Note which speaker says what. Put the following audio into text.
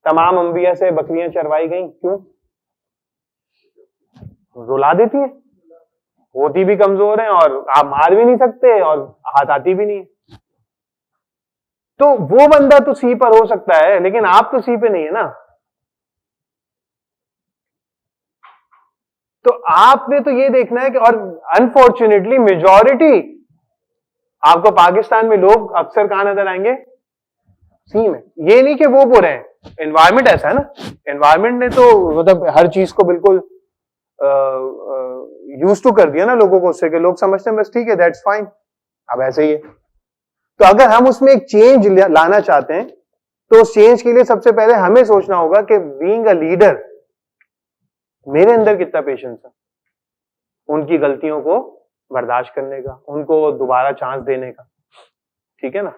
Speaker 1: तमाम अंबिया से बकरियां चरवाई गई, क्यों? रुला देती है, होती भी कमजोर है और आप मार भी नहीं सकते और हाथ आती भी नहीं है। तो वो बंदा तो सी पर हो सकता है, लेकिन आप तो सी पे नहीं है ना। तो आपने तो ये देखना है कि, और अनफॉर्चुनेटली मेजॉरिटी आपको पाकिस्तान में लोग अक्सर कहां नजर आएंगे? सी में। ये नहीं कि वो बुरे हैं, एनवायरमेंट ऐसा है ना, एनवायरमेंट ने तो मतलब हर चीज को बिल्कुल यूज टू कर दिया ना लोगों को, उससे कि लोग समझते हैं बस ठीक है, दैट्स फाइन, अब ऐसे ही है। तो अगर हम उसमें एक चेंज लाना चाहते हैं तो उस चेंज के लिए सबसे पहले हमें सोचना होगा कि बीइंग अ लीडर मेरे अंदर कितना पेशेंस है उनकी गलतियों को बर्दाश्त करने का, उनको दोबारा चांस देने का, ठीक है ना।